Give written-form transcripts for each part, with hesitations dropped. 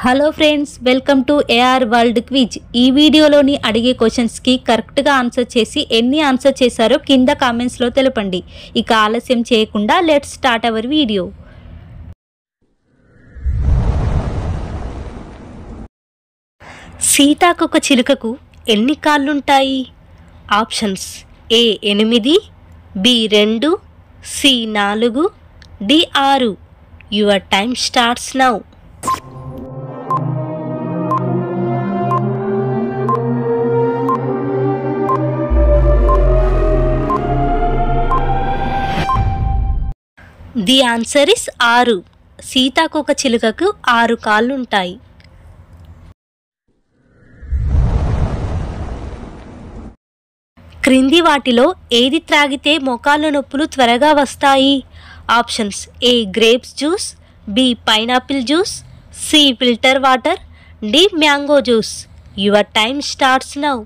Hello friends, welcome to AR world quiz. ఈ వీడియోలోని అడిగే క్వశ్చన్స్కి కరెక్ట్గా ఆన్సర్ చేసి ఎన్ని ఆన్సర్ చేశారో కింద కామెంట్స్లో తెలపండి. ఇక ఆలస్యం చేయకుండా లెట్స్ స్టార్ట్ అవర్ వీడియో. సీతాకొక చిలుకకు ఎన్ని కాళ్ళుంటాయి? Options: A 8, B 2, C 4, D 6. Your time starts now. The answer is 6. సీతాకొక చిలుకకు 6 కాళ్ళుంటాయి. క్రింది వాటిలో ఏది త్రాగితే మోకాళ్ళ నొప్పులు త్వరగా వస్తాయి? Options: A grapes juice, B pineapple juice, C filter water, D mango juice. Your time starts now.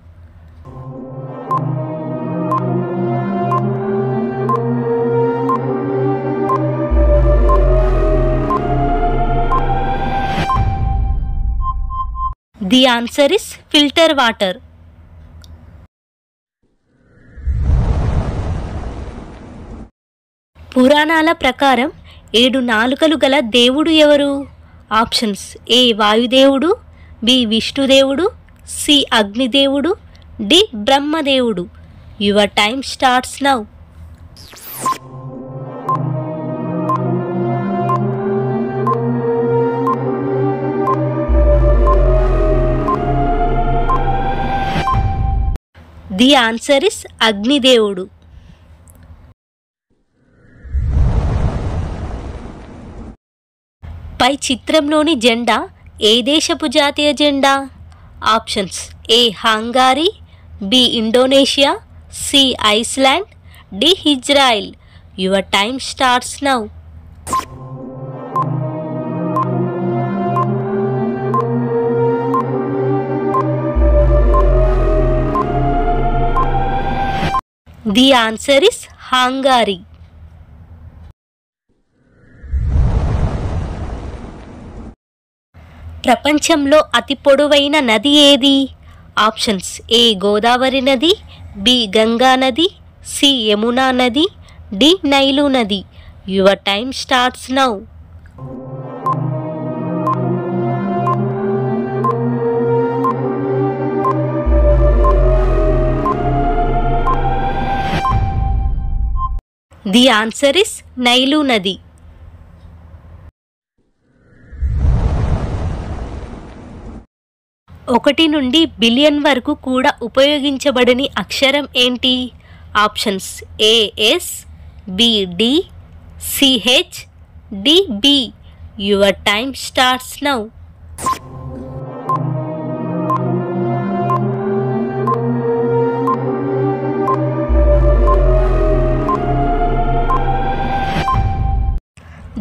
The answer is filter water. పురాణాల ప్రకారం 7 నాలుకలు గల దేవుడు ఎవరు? ఆప్షన్స్: ఏ వాయుదేవుడు, బి విష్ణుదేవుడు, సి అగ్నిదేవుడు, డి బ్రహ్మదేవుడు. Your time starts now. The answer is అగ్నిదేవుడు. పై చిత్రంలోని జెండా ఏ దేశపు జాతీయ జెండా? Options: A Hungary, B Indonesia, C Iceland, D Israel. Your time starts now. The answer is Hungary. ప్రపంచంలో అతి పొడవైన నది ఏది? ఆప్షన్స్: ఏ గోదావరి నది, బి గంగా నది, సి యమునా నది, డి నైలు నది. Your time starts now. The answer is Nile నది. ఒకటి నుండి బిలియన్ వరకు కూడా ఉపయోగించబడని అక్షరం ఏంటి? Options: A S, B D, C H, D B. Your time starts now.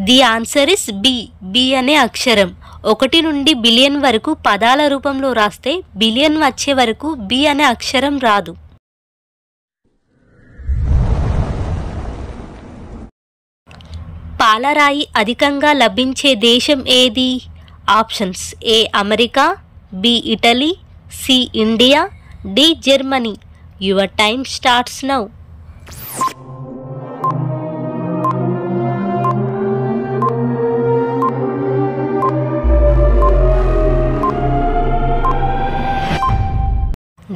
The answer is B. B అనే అక్షరం 1 నుండి బిలియన్ వరకు పదాల రూపంలో రాస్తే బిలియన్ వచ్చే వరకు బి అనే అక్షరం రాదు. పాలరాయి అధికంగా లభించే దేశం ఏది? Options: A America, B Italy, C India, D Germany. Your time starts now.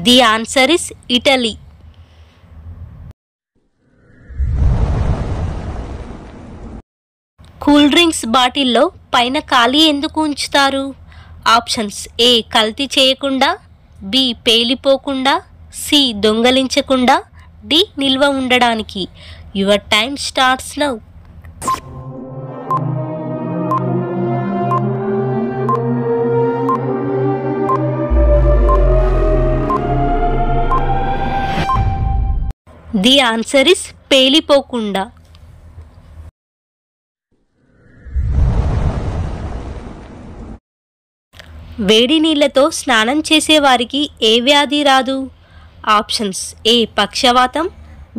The answer is Italy. Cool drinks బాటిల్లో పైన ఖాళీ ఎందుకు ఉంచుతారు? ఆప్షన్స్: ఏ కల్తీ చేయకుండా, బి పేలిపోకుండా, సి దొంగలించకుండా, డి నిల్వ ఉండడానికి. Your time starts now. The answer is పేలిపోకుండా. వేడి నీళ్లతో స్నానం చేసేవారికి ఏ వ్యాధి రాదు? ఆప్షన్స్: ఏ పక్షవాతం,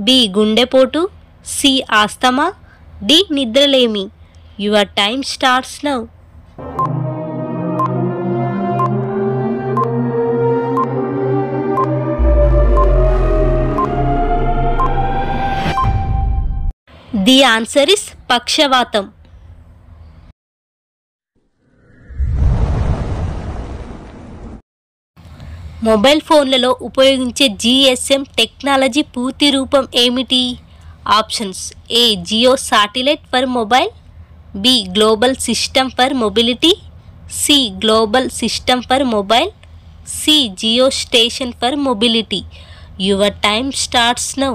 బి గుండెపోటు, సి ఆస్తమా, డి నిద్రలేమి. Your time starts now. The answer is పక్షవాతం. మొబైల్ ఫోన్లలో ఉపయోగించే GSM టెక్నాలజీ పూర్తి రూపం ఏమిటి? Options A geo satellite for mobile, B global system for mobility, C global system for mobile, C geo station for mobility. Your time starts now.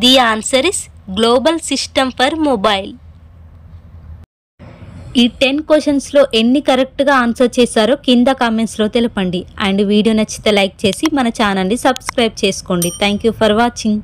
The answer is global system for mobile. ఈ 10 క్వశ్చన్స్లో ఎన్ని కరెక్ట్గా answer చేశారో కింద కామెంట్స్లో తెలపండి. And video నచ్చితే like చేసి మన ఛానల్ని సబ్స్క్రైబ్ చేసుకోండి. Thank you for watching.